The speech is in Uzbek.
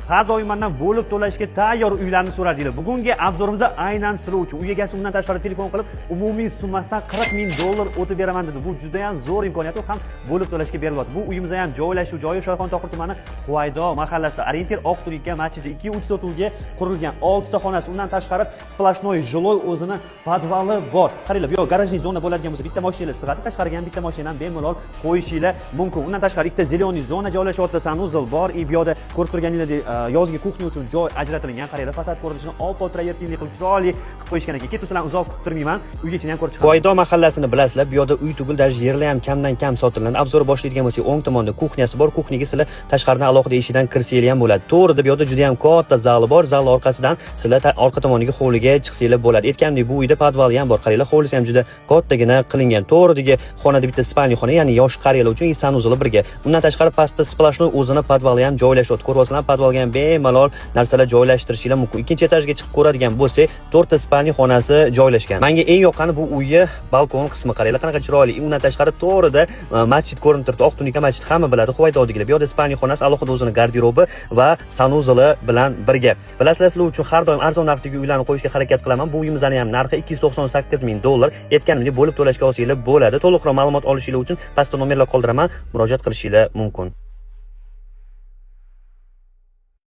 har doim mendan bo'lib to'lashga tayyor uylarni so'radinglar. Bugungi obzorimizda aynan sizlar uchun. Uy egasi undan tashqari telefon qilib, umumiy summasidan $40,000 o'tib beraman dedi. Bu juda ham zo'r imkoniyat, ham bo'lib to'lashga berilyapti. Bu uyimizda ham joylashuv joyi Shoyxontohur tumani Huvaydo mahallasida Orientir Oqturikka masjidi 2-3 sotuvga qurilgan 6 ta xonasi, undan tashqari splashnoy жилой o'zini podvali bor. Qaranglar, bu yoq garajli zona bo'ladigan bo'lsa, bitta mashinangiz sig'adi, tashqariga ham bitta mashinani bemalol qo'yishingiz mumkin. Undan tashqari ikkita zeleniy zona joylashyapti, sanuzol bor. Bu yerda ko'rib turganingizdek yozgi kuxnya uchun joy ajratilgan. Qaranglar, fasad ko'rinishini olqot travertinli qilib chiroyli qilib qo'yishgan ekan. Ketu sizlarni uzoq kutib turmayman. Uyga ichini ham ko'rib chiqaman. Huvaydo mahallasini bilasizlar. Bu yerda uy tugul даже yerlar ham kamdan kam sotiladi. Obzor boshlaydigan bo'lsak, o'ng tomonda kuxnyasi bor. Kuxnyaga sizlar tashqaridan alohida eshikdan kirsanglar ham bo'ladi. To'g'rida bu yerda juda ham katta zali bor. Zal orqasidan sizlar orqa tomoniga hovliga chiqsanglar bo'ladi. Aytgandek, bu uyda podvali ham bor. Qaranglar, hovlisi ham juda kattagina qilingan. To'g'ridagi xonada bitta spalniy xona, ya'ni yosh qariyalar uchun sanuzli birga. Undan tashqari pastda splashnoy o'zini podvali ham joylashyapti. Ko'ryapsizlar, podvalga ham bemalol narsalar joylashtirishingiz mumkin. Ikkinchi etajga chiqib ko'radigan bo'lsak, 4 ta spalniy xonasi joylashgan. Menga eng yoqqani bu uyni balkon qismi. Qaranglar, qanaqa chiroyli. Undan tashqari to'g'rida masjid ko'rinib turibdi. Oqtunika masjid hamma biladi. Huvaydodagilar. Bu yerda spalniy xonasi alohida o'zini garderobi va sanuzli bilan birga. Bilasizlar, sizlar uchun har doim arzon narxdagi uylarni qo'yishga harakat qilaman. Bu uyimizning ham narxi $298,000. Aytganimdek, bo'lib to'lashga olsanglar bo'ladi. To'liqroq ma'lumot olishingiz uchun pastda nomerlar qoldiraman, murojaat qilishingiz mumkin.